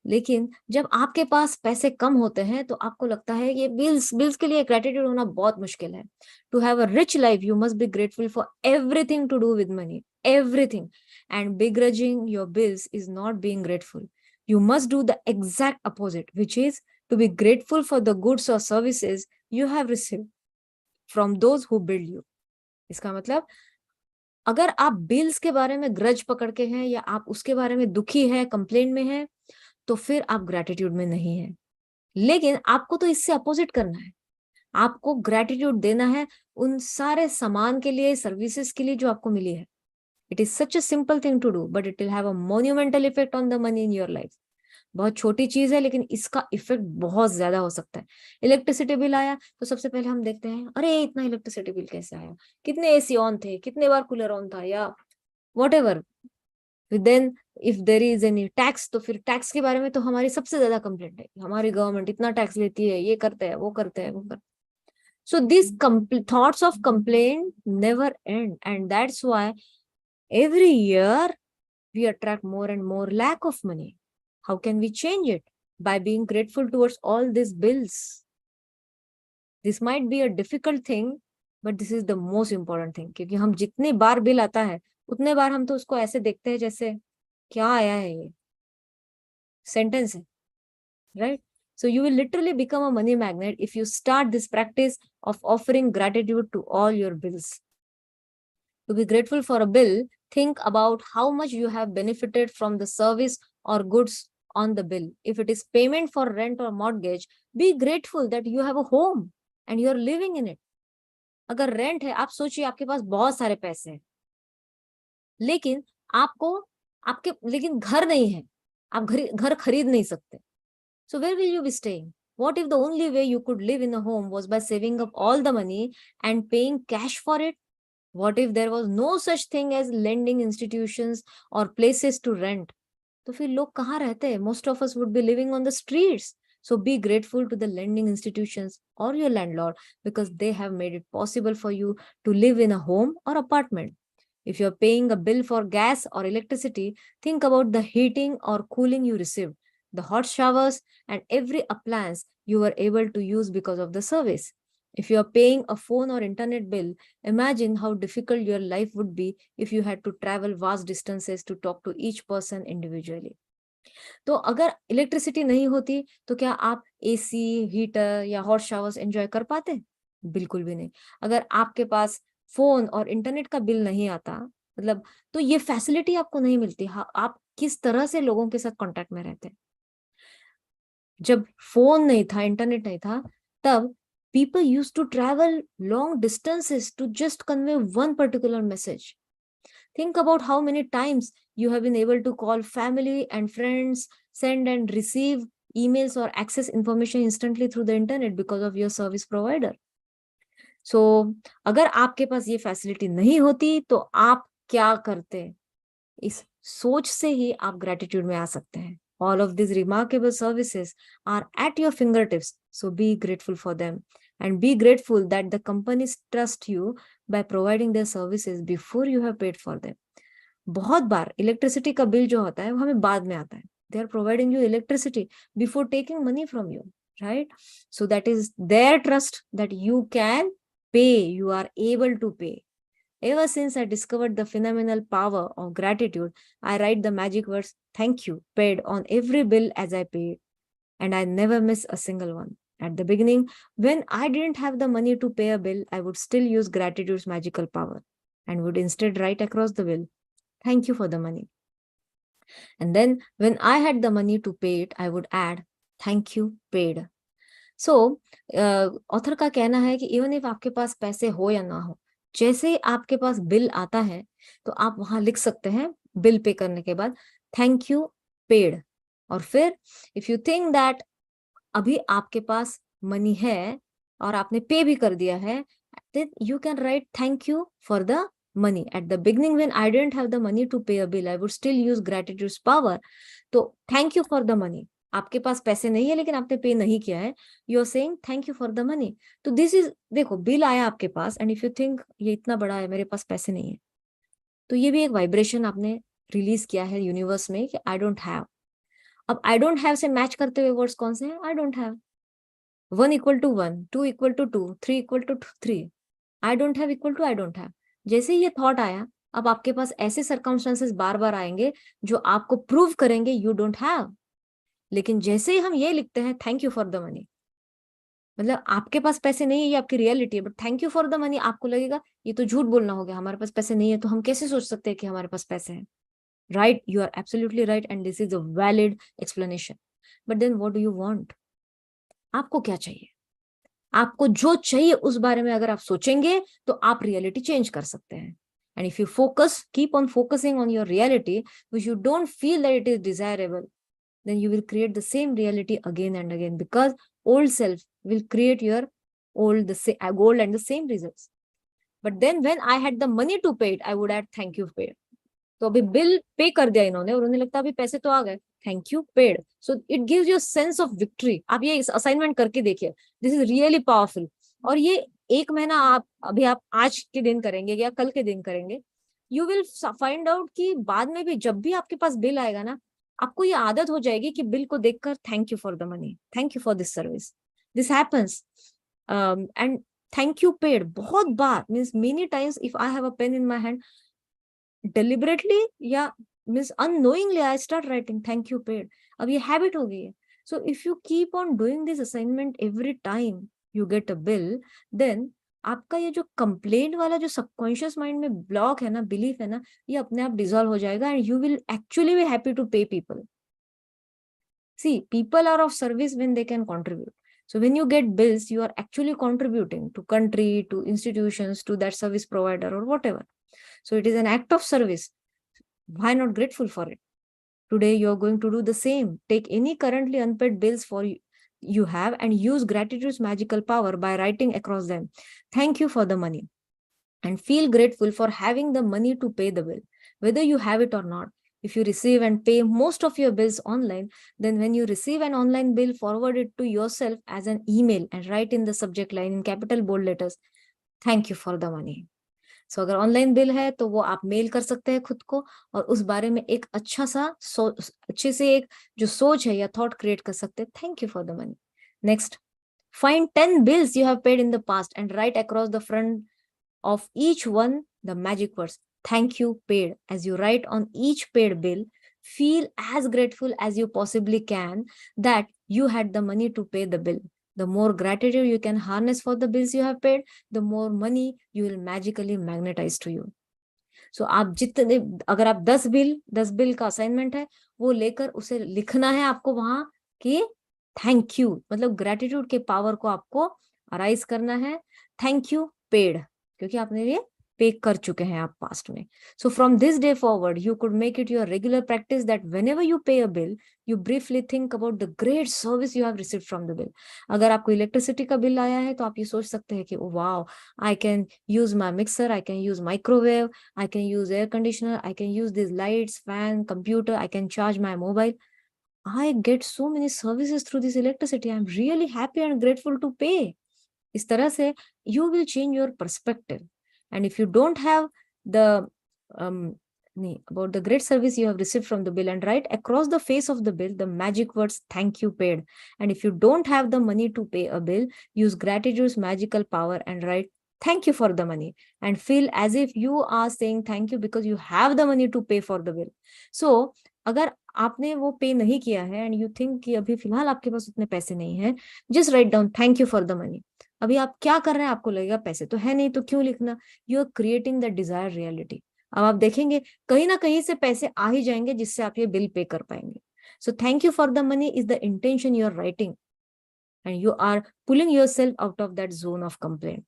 लेकिन जब आपके पास पैसे कम होते हैं तो आपको लगता है ये बिल्स के लिए ग्रेटिट्यूड होना बहुत मुश्किल है. To have a rich life you must be grateful for everything to do with money, everything. And begrudging your bills is not being grateful. You must do the exact opposite, which is to be grateful for the goods or services you have received from those who build you. इसका मतलब अगर आप bills के बारे में grudge पकड़ के हैं या आप उसके बारे में दुखी है, कंप्लेन में है, तो फिर आप ग्रेटिट्यूड में नहीं है. लेकिन आपको तो इससे अपोजिट करना है. आपको ग्रेटिट्यूड देना है उन सारे सामान के लिए, सर्विसेज के लिए जो आपको मिली है. It is such a simple thing to do, but it will have a monumental effect on the money in your life. बहुत छोटी चीज है लेकिन इसका इफेक्ट बहुत ज्यादा हो सकता है. इलेक्ट्रिसिटी बिल आया तो सबसे पहले हम देखते हैं अरे इतना इलेक्ट्रिसिटी बिल कैसे आया, कितने एसी ऑन थे, कितने बार कूलर ऑन था या whatever. Then if there is any tax, तो फिर टैक्स के बारे में तो हमारी सबसे ज्यादा कंप्लेंट है, हमारी गवर्नमेंट इतना टैक्स लेती है, ये करते हैं, वो करते हैं, वो करते हैं. So these thoughts of complaint never end, and that's why every year we attract more and more lack of money. How can we change it? By being grateful towards all these bills. This might be a difficult thing, but this is the most important thing. क्योंकि हम जितनी बार bill आता है उतने बार हम तो उसको ऐसे देखते हैं जैसे क्या आया है, ये सेंटेंस है, right? So you will literally become a money magnet if you start this practice of offering gratitude to all your bills. To be grateful for a bill, think about how much you have benefited from the service or goods on the bill. If it is payment for rent or mortgage, be grateful that you have a home and you are living in it. अगर rent है, आप सोचिए आपके पास बहुत सारे पैसे हैं लेकिन लेकिन घर नहीं है, आप घर खरीद नहीं सकते. So where will you be staying? What if the only way you could live in a home was by saving up all the money and paying cash for it? What if there was no such thing as lending institutions or places to rent? तो फिर लोग कहाँ रहते हैं? Most of us would be living on the streets. So be grateful to the lending institutions or your landlord because they have made it possible for you to live in a home or apartment. If you're paying a bill for gas or electricity, think about the heating or cooling you received, the hot showers, and every appliance you were able to use because of the service. If you are paying a phone or internet bill, imagine how difficult your life would be if you had to travel vast distances to talk to each person individually. तो अगर electricity नहीं होती तो क्या आप AC, heater या hot showers enjoy कर पाते? बिल्कुल भी नहीं। अगर आपके पास फोन और इंटरनेट का बिल नहीं आता, मतलब तो ये फैसिलिटी आपको नहीं मिलती। आप किस तरह से लोगों के साथ कांटेक्ट में रहते? जब फोन नहीं था, इंटरनेट नहीं था, तब people used to travel long distances to just convey one particular message. Think about how many times you have been able to call family and friends, send and receive emails or access information instantly through the internet because of your service provider. So, अगर आपके पास ये facility नहीं होती तो आप क्या करते? इस सोच से ही आप ग्रेटिट्यूड में आ सकते हैं। All of these remarkable services are at your fingertips, so be grateful for them and be grateful that the companies trust you by providing their services before you have paid for them. बहुत बार electricity का bill जो होता है वो हमें बाद में आता है। They are providing you electricity before taking money from you, right? So that is their trust that you can pay, you are able to pay. Ever since I discovered the phenomenal power of gratitude, I write the magic words "thank you" paid on every bill as I pay it, and I never miss a single one. At the beginning, when I didn't have the money to pay a bill, I would still use gratitude's magical power and would instead write across the bill, "Thank you for the money." And then when I had the money to pay it, I would add, "Thank you paid." So, author का कहना है कि even if आपके पास पैसे हो या ना हो, जैसे ही आपके पास बिल आता है तो आप वहां लिख सकते हैं बिल पे करने के बाद थैंक यू पेड। और फिर इफ यू थिंक दैट अभी आपके पास मनी है और आपने पे भी कर दिया है, then you can write thank you for the money. At the beginning when I didn't have the money to pay a bill, I would still use gratitude's power. तो thank you for the money. आपके पास पैसे नहीं है लेकिन आपने पे नहीं किया है, you are saying thank you for the money. तो दिस इज, देखो बिल आया आपके पास एंड इफ यू थिंक ये इतना बड़ा है, मेरे पास पैसे नहीं है, तो ये भी एक वाइब्रेशन आपने रिलीज किया है यूनिवर्स में कि आई डोंट हैव। अब आई डोंट हैव से मैच करते हुए वर्ड्स कौन से हैं? I don't have, 1 equal to 1, 2 equal to 2, 3 equal to 3, I don't have equal to I don't have. जैसे ही ये थॉट आया, अब आपके पास ऐसे सर्कमस्टेंसेस बार बार आएंगे जो आपको प्रूव करेंगे यू डोंट हैव। लेकिन जैसे ही हम ये लिखते हैं thank you for the money, मतलब आपके पास पैसे नहीं है, ये आपकी रियलिटी है, but thank you for the money आपको लगेगा ये तो झूठ बोलना हो गया, हमारे पास पैसे नहीं है तो हम कैसे सोच सकते हैं कि हमारे पास पैसे हैं? Right, you are absolutely right and this is a valid explanation. But then what do you want? आपको क्या चाहिए? आपको जो चाहिए उस बारे में अगर आप सोचेंगे तो आप रियलिटी चेंज कर सकते हैं। And if you focus, keep on focusing on your reality which you don't feel that it is desirable, then you will create the same reality again and again because old self will create your goal and the same results. But then when I had the money to pay it, I would add thank you paid. तो अभी bill pay कर दिया इन्होंने और उन्हें लगता अभी पैसे तो आ गए, thank you paid. So it gives you sense of victory. आप ये असाइनमेंट करके देखिए, दिस इज रियली पावरफुल। और ये 1 महीना आप आज के दिन करेंगे या कल के दिन करेंगे, यू विल फाइंड आउट कि बाद में भी जब भी आपके पास बिल आएगा ना, आपको ये आदत हो जाएगी कि बिल को देखकर thank you for the money, thank you for this service, this happens. And thank you paid बहुत बार means many times if I have a pen in my hand, deliberately या means unknowingly I start writing thank you paid. अब ये habit हो गई है। So if you keep on doing this assignment every time you get a bill, then आपका ये जो complaint वाला जो सबकॉन्शियस माइंड में ब्लॉक है ना, बिलीफ है ना, ये अपने आप डिसॉल्व हो जाएगा and you will actually be happy to pay people. See, people are of service when they can contribute. So when you get bills, you are actually contributing to country, to institutions, to that service provider or whatever. So it is an act of service. Why not grateful for it? Today you are going to do the same. Take any currently unpaid bills you have and use gratitude's magical power by writing across them, thank you for the money. And feel grateful for having the money to pay the bill. Whether you have it or not, If you receive and pay most of your bills online, then when you receive an online bill, forward it to yourself as an email and write in the subject line in capital bold letters, thank you for the money. So अगर online bill है तो वो आप mail कर सकते हैं खुद को, और उस बारे में एक अच्छा सा अच्छे से एक जो सोच है या थॉट क्रिएट कर सकते हैं, thank you for the money. Next, find 10 bills you have paid in the past and write across the front of each one the magic words, thank you paid. As you write on each paid bill, feel as grateful as you possibly can that you had the money to pay the bill. The more gratitude you can harness for the bills you have paid, the more money you will magically magnetize to you. So आप जितने, अगर आप 10 bill का assignment है, वो लेकर उसे लिखना है आपको वहां कि थैंक यू, मतलब ग्रेटिट्यूड के पावर को आपको अराइज करना है. थैंक यू पेड, क्योंकि आपने ये पे कर चुके हैं आप पास्ट में. So from this day forward you could make it your regular practice that whenever you pay a bill, you briefly think about the great service you have received from the bill. अगर आपको electricity का bill आया है तो आप ये सोच सकते हैं कि wow, I can use my mixer, I can use microwave, I can use air conditioner, I can use these lights, fan, computer, I can charge my mobile. I get so many services through this electricity. I'm really happy and grateful to pay. इस तरह से you will change your perspective. And if you don't have the about the great service you have received from the bill, and write across the face of the bill the magic words thank you paid. And if you don't have the money to pay a bill, use gratitude's magical power and write thank you for the money, and feel as if you are saying thank you because you have the money to pay for the bill. So अगर आपने वो पे नहीं किया है and you think कि अभी फिलहाल आपके पास उतने पैसे नहीं है, just write down thank you for the money. अभी आप क्या कर रहे हैं, आपको लगेगा पैसे तो है नहीं तो क्यों लिखना. You are creating the desire reality. अब आप देखेंगे कहीं ना कहीं से पैसे आ ही जाएंगे जिससे आप ये बिल पे कर पाएंगे. So thank you for the money is the intention you are writing, and you are pulling yourself out of that zone of complaint.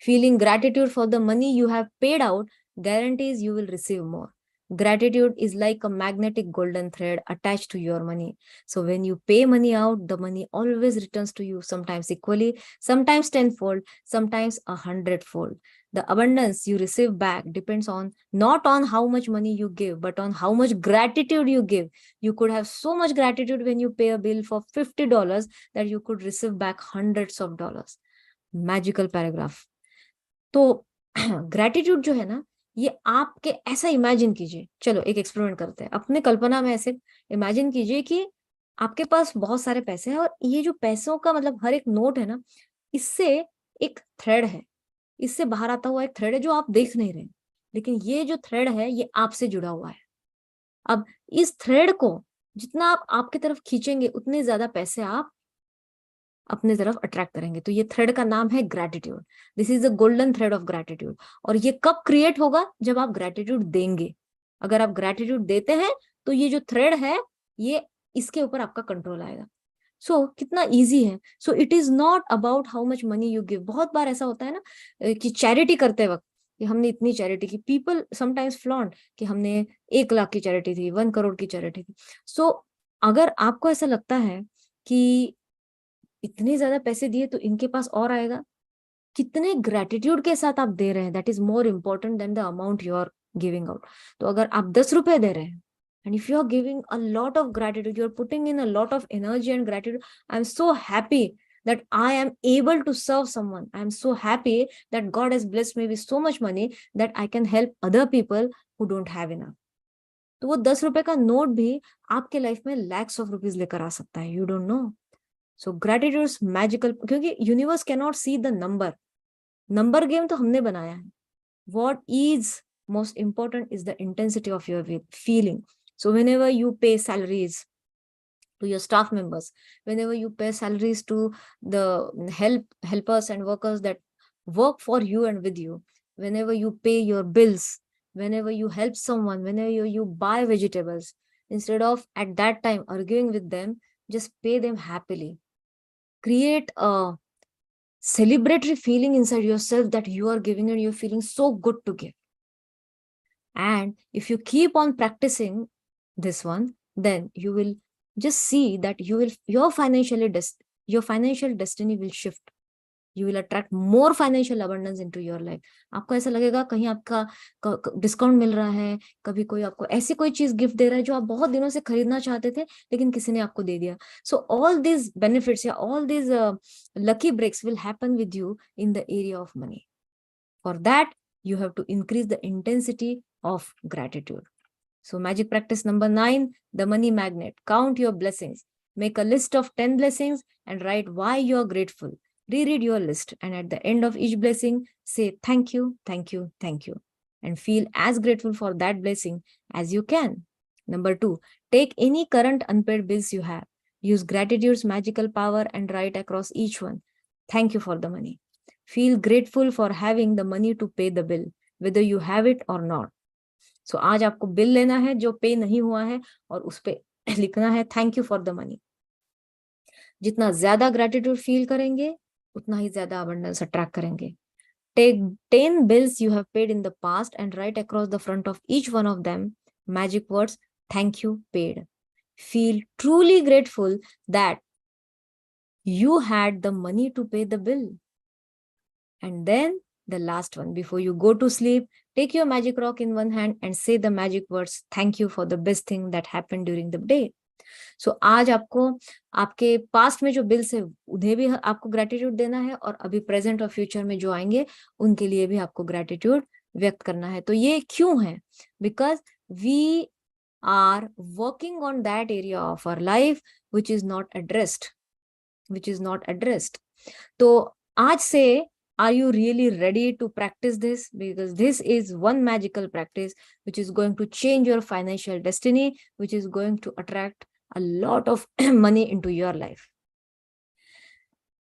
Feeling gratitude for the money you have paid out guarantees you will receive more. Gratitude is like a magnetic golden thread attached to your money. So when you pay money out, the money always returns to you, sometimes equally, sometimes tenfold, sometimes 100-fold. The abundance you receive back depends on not on how much money you give, but on how much gratitude you give. You could have so much gratitude when you pay a bill for $50 that you could receive back hundreds of dollars. Magical paragraph. तो gratitude जो है ना, ये आपके ऐसा imagine कीजिए, चलो एक एक्सपेरिमेंट करते हैं. अपने कल्पना में ऐसे इमेजिन कीजिए कि आपके पास बहुत सारे पैसे हैं, और ये जो पैसों का मतलब हर एक नोट है ना, इससे एक थ्रेड है, इससे बाहर आता हुआ एक थ्रेड है जो आप देख नहीं रहे, लेकिन ये जो थ्रेड है ये आपसे जुड़ा हुआ है. अब इस थ्रेड को जितना आप आपकी तरफ खींचेंगे उतने ज्यादा पैसे आप अपने तरफ अट्रैक्ट करेंगे. तो ये थ्रेड का नाम है gratitude. This is the golden thread of gratitude. और ये कब क्रिएट होगा, जब आप ग्रेटिट्यूड देंगे. अगर आप ग्रेटिट्यूड देते हैं तो ये जो थ्रेड है ये इसके ऊपर आपका कंट्रोल आएगा. सो कितना इजी है. So it is not about how much money you give. बहुत बार ऐसा होता है ना कि चैरिटी करते वक्त कि हमने इतनी चैरिटी की, पीपल समटाइम्स फ्लॉन्ट कि हमने 1 लाख की चैरिटी थी, 1 करोड़ की चैरिटी थी. सो अगर आपको ऐसा लगता है कि इतने ज्यादा पैसे दिए तो इनके पास और आएगा, कितने ग्रेटिट्यूड के साथ आप दे रहे हैं, that is more important than the amount you are giving out. तो अगर आप 10 रुपए दे रहे हैं, and if you are giving a lot of gratitude, you are putting in a lot of energy and gratitude, I am so happy that I am able to serve someone. I am so happy that God has blessed me with so much money that I can help other people who don't have enough. तो वो 10 रुपए का note भी आपके life में lakhs of rupees लेकर आ सकता है. You don't know. So gratitude is magical, क्योंकि universe cannot see the number game तो हमने बनाया है. What is most important is the intensity of your feeling. So whenever you pay salaries to your staff members, whenever you pay salaries to the helpers and workers that work for you and with you, whenever you pay your bills, whenever you help someone, whenever you buy vegetables, instead of at that time arguing with them, just pay them happily. Create a celebratory feeling inside yourself that you are giving and you're feeling so good to give. And if you keep on practicing this one, then you will just see that your financial destiny will shift. you will attract more financial abundance into your life. आपको ऐसा लगेगा कहीं आपका discount मिल रहा है, कभी कोई आपको ऐसी कोई चीज गिफ्ट दे रहा है जो आप बहुत दिनों से खरीदना चाहते थे लेकिन किसी ने आपको दे दिया. So all these benefits या all these lucky breaks will happen with you in the area of money. For that, you have to increase the intensity of gratitude. So magic practice number 9, the money magnet. Count your blessings. Make a list of 10 blessings and write why you are grateful. Reread your list, and at the end of each blessing, say thank you, thank you, thank you, and feel as grateful for that blessing as you can. Number 2, take any current unpaid bills you have. Use gratitude's magical power and write across each one, thank you for the money. Feel grateful for having the money to pay the bill, whether you have it or not. So आज आपको bill लेना है जो पे नहीं हुआ है और उस पे लिखना है thank you for the money. जितना ज्यादा ग्रेटिट्यूड फील करेंगे उतना ही ज्यादा अबंडेंस अट्रैक्ट करेंगे. Take 10 bills you have paid in the past and write across the front of each one of them magic words, thank you paid. Feel truly grateful that you had the money to pay the bill. And then the last one, before you go to sleep, take your magic rock in one hand and say the magic words, thank you for the best thing that happened during the day. So आज आपको आपके past में जो bills है उन्हें भी आपको gratitude देना है और अभी प्रेजेंट और फ्यूचर में जो आएंगे उनके लिए भी आपको ग्रेटिट्यूड व्यक्त करना है. तो ये क्यों है? Because we are working on that area of our life which is not addressed. तो आज से are you really ready to practice this? Because this is one magical practice which is going to change your financial destiny, which is going to attract a lot of money into your life.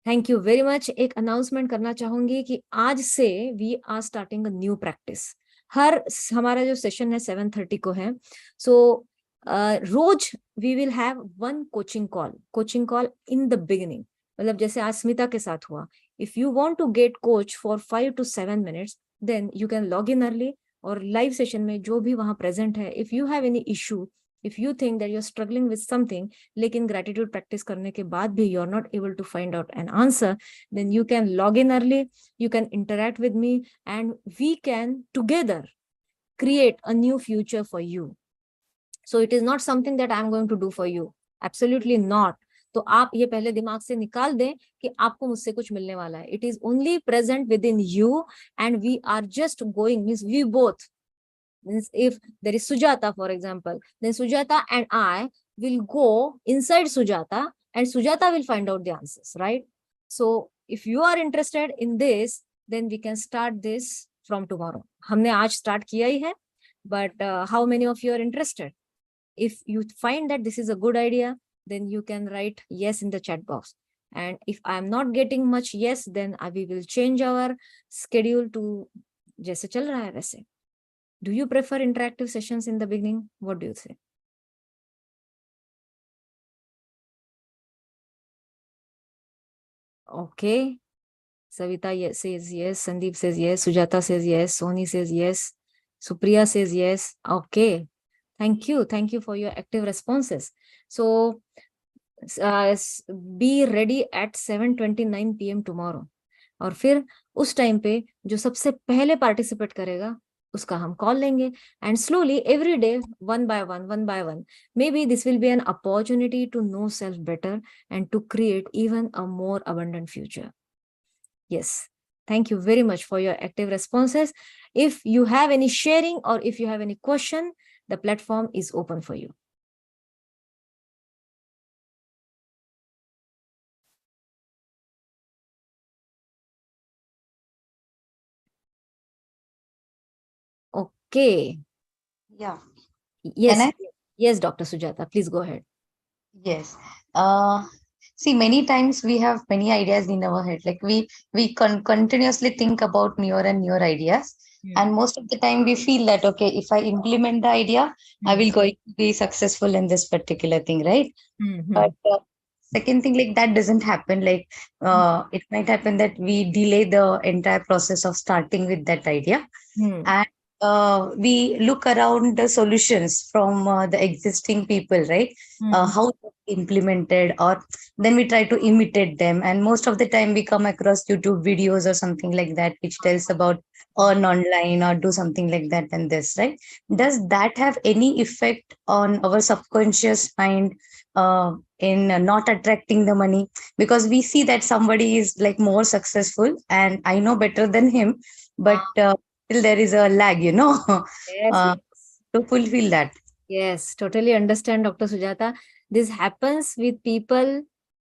Thank you very much. एक announcement करना चाहूंगी कि आज से we are starting a new practice. हमारा जो session है 7:30 को है. So rose we will have one coaching call in the beginning. मतलब जैसे आज स्मिता के साथ हुआ. If you want to get coach for 5 to 7 minutes, then you can log in early और live session में जो भी वहाँ present है, if you have any issue, if you think that you're struggling with something, लेकिन gratitude practice करने के बाद भी you're not able to find out an answer, then you can log in early, you can interact with me, and we can together create a new future for you. So it is not something that I'm going to do for you. Absolutely not. तो आप ये पहले दिमाग से निकाल दें कि आपको मुझसे कुछ मिलने वाला है. It is only present within you and we are just going, means we both, means if there is Sujata for example, then Sujata and I will go inside Sujata and Sujata will find out the answers, right? So if you are interested in this, then we can start this from tomorrow. हमने आज start किया ही है, but how many of you are interested? If you find that this is a good idea, then you can write yes in the chat box. And if I am not getting much yes, then we will change our schedule to जैसे चल रहा है वैसे. Do you prefer interactive sessions in the beginning? What do you say? Okay. Savita says yes. Sandeep says yes. Sujata says yes. Soni says yes. Supriya says yes. Okay. Thank you for your active responses. So be ready at 7:29 PM tomorrow. और फिर उस time पे जो सबसे पहले participate करेगा उसका हम कॉल लेंगे. And slowly every day one by one, maybe this will be an opportunity to know self better and to create even a more abundant future. Yes. Thank you very much for your active responses. If you have any sharing or if you have any question, the platform is open for you. Okay.
Yeah.
Yes. Yes, Dr. Sujata, please go ahead.
Yes. See, many times we have many ideas in our head. Like we continuously think about newer and newer ideas. And most of the time we feel that, okay, if I implement the idea, I will going to be successful in this particular thing, right? But second thing, like that doesn't happen. Like it might happen that we delay the entire process of starting with that idea. And we look around the solutions from the existing people, right? How to implemented, or then we try to imitate them, and most of the time we come across YouTube videos or something like that which tells about earn online or do something like that and this, right? Does that have any effect on our subconscious mind in not attracting the money? Because we see that somebody is like more successful and I know better than him, but still there is a lag, you know,
Yes,
uh,
yes.
to fulfill that.
Yes, totally understand, Dr. Sujata. This happens with people.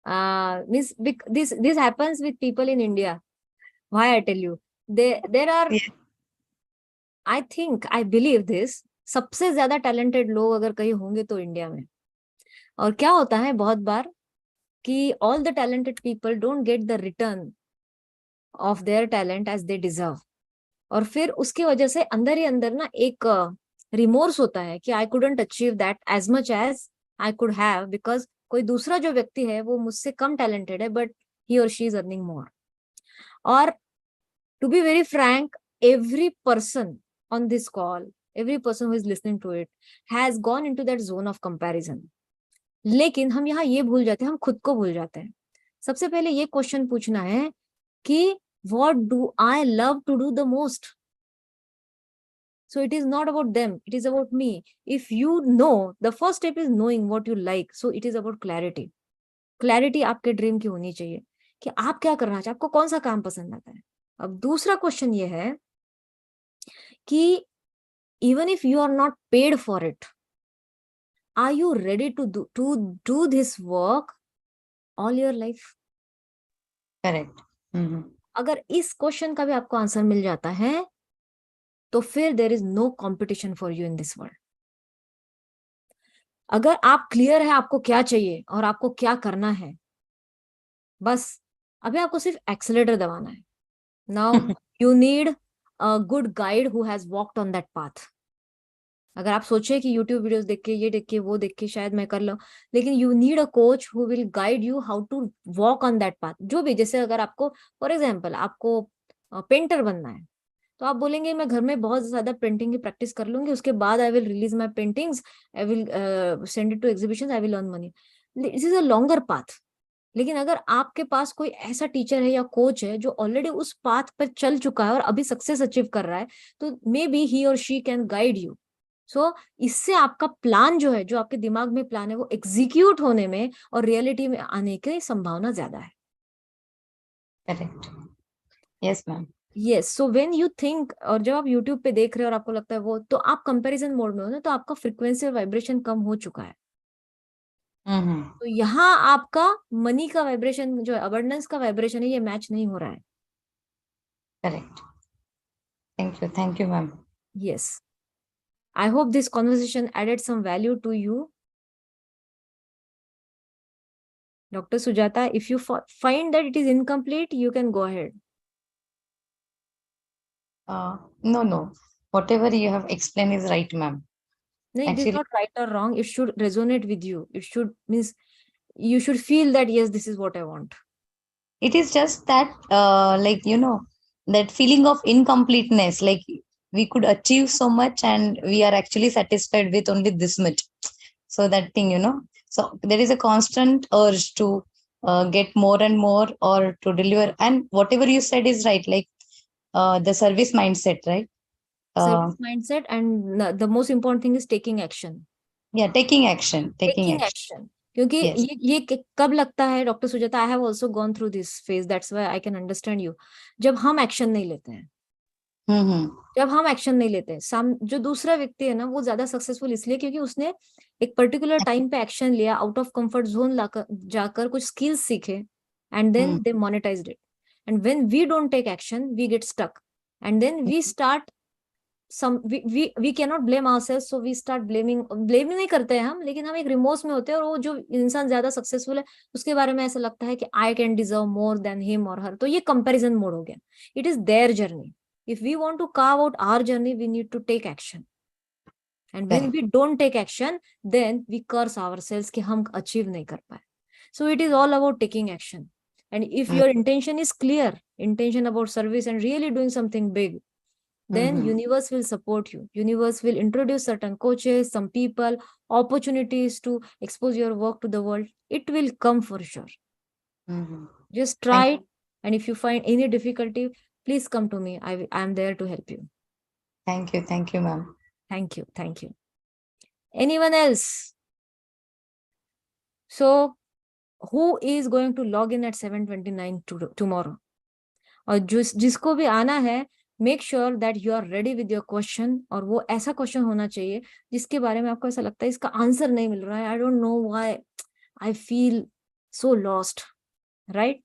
This happens with people in India. Why I tell you, there are.
Yeah.
I think I believe this. सबसे ज्यादा talented लोग अगर कहीं होंगे तो India में. और क्या होता है बहुत बार कि all the talented people don't get the return of their talent as they deserve. और फिर उसकी वजह से अंदर ही अंदर ना एक रिमोर्स होता है कि I couldn't achieve that as much as I could have, because कोई दूसरा जो व्यक्ति है वो मुझसे कम टैलेंटेड है बट ही और शी इज अर्निंग मोर. और to be very frank, every person on this call, every person who is listening to it has gone into that zone of comparison. लेकिन हम यहाँ ये भूल जाते हैं, हम खुद को भूल जाते हैं. सबसे पहले ये क्वेश्चन पूछना है कि what do I love to do the most? So it is not about them, it is about me. If you know, the first step is knowing what you like. So it is about clarity. Clarity आपके dream की होनी चाहिए कि आप क्या करना चाहते हैं, आपको कौन सा काम पसंद आता है. अब दूसरा क्वेश्चन ये है कि even if you are not paid for it, are you ready to do this work all your life?
Correct. Mm-hmm.
अगर इस क्वेश्चन का भी आपको आंसर मिल जाता है तो फिर there is no competition for you in this world. अगर आप क्लियर है आपको क्या चाहिए और आपको क्या करना है, बस अभी आपको सिर्फ एक्सेलेरेटर दबाना है. Now you need a good guide who has walked on that path. अगर आप सोचे कि YouTube वीडियोस देख के, ये देख के, वो देख के शायद मैं कर लूं, लेकिन you need a coach who will guide you how to walk on that path. जो भी, जैसे अगर आपको फॉर एग्जाम्पल आपको पेंटर बनना है तो आप बोलेंगे मैं घर में बहुत ज्यादा पेंटिंग की प्रैक्टिस कर लूंगी, उसके बाद I will release my paintings, I will send it to exhibition, I will earn money. This is a longer path. लेकिन अगर आपके पास कोई ऐसा टीचर है या कोच है जो ऑलरेडी उस पाथ पर चल चुका है और अभी सक्सेस अचीव कर रहा है, तो मे बी ही और शी कैन गाइड यू. सो इससे आपका प्लान जो है, जो आपके दिमाग में प्लान है, वो एग्जीक्यूट होने में और रियलिटी में आने की संभावना ज्यादा है.
Correct. Yes ma'am.
Yes. So when you think, और जब आप यूट्यूब पे देख रहे हो और आपको लगता है वो, तो आप कंपैरिजन मोड में हो ना, तो आपका फ्रीक्वेंसी और वाइब्रेशन कम हो चुका है. तो यहाँ आपका मनी का वाइब्रेशन जो है, अबंडेंस का वाइब्रेशन है, ये मैच नहीं हो रहा है.
Correct. Thank you ma'am.
Yes. I hope this conversation added some value to you. Dr. Sujata, if you find that it is incomplete, you can go ahead.
No. Whatever you have explained is right, ma'am.
No, it is
Actually,
not right or wrong. It should resonate with you. It should means you should feel that yes, this is what I want.
it is just that, like, you know, that feeling of incompleteness, like we could achieve so much and we are actually satisfied with only this much. So that thing, you know, so there is a constant urge to get more and more or to deliver. And whatever you said is right, like the service mindset, right?
Service mindset, and the most important thing is taking action.
Yeah, taking action.
क्योंकि
Yes.
ये कब लगता है doctor Sujata, I have also gone through this phase, that's why I can understand you. जब हम action नहीं लेते हैं, जब हम एक्शन नहीं लेते हैं, जो दूसरा व्यक्ति है ना, वो ज्यादा सक्सेसफुल इसलिए क्योंकि उसने एक पर्टिकुलर टाइम पे एक्शन लिया, आउट ऑफ कंफर्ट जोन जाकर कुछ स्किल्स सीखे, and then they monetized it. And when we don't take action, we get stuck, and then we start we cannot blame ourselves, so we start blaming नहीं करते हैं हम, लेकिन हम एक रिमोर्स में होते हैं. और वो जो इंसान ज्यादा सक्सेसफुल है उसके बारे में ऐसा लगता है कि I can deserve more than him और हर. तो ये कंपैरिजन मोड हो गया. It is their journey. If we want to carve out our journey, we need to take action. And when we don't take action, then we curse ourselves कि हम achieve नहीं कर पाए. So it is all about taking action. And if your intention is clear, intention about service and really doing something big, then universe will support you. Universe will introduce certain coaches, some people, opportunities to expose your work to the world. It will come for sure. Just try it. And if you find any difficulty, please come to me. I am there to help you.
Thank you, ma'am.
Thank you. Anyone else? So who is going to log in at 7:29 tomorrow? और जिसको भी आना है, make sure that you are ready with your question. और वो ऐसा question होना चाहिए जिसके बारे में आपको ऐसा लगता है इसका आंसर नहीं मिल रहा है. I don't know why I feel so lost, right?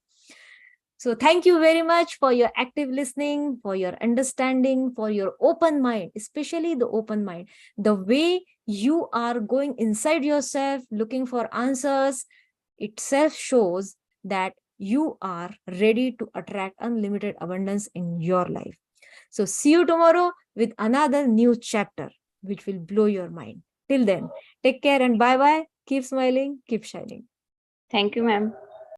So thank you very much for your active listening, for your understanding, for your open mind, especially the open mind. The way you are going inside yourself, looking for answers, itself shows that you are ready to attract unlimited abundance in your life. So see you tomorrow with another new chapter, which will blow your mind. Till then, take care and bye-bye. Keep smiling, keep shining.
Thank you, ma'am.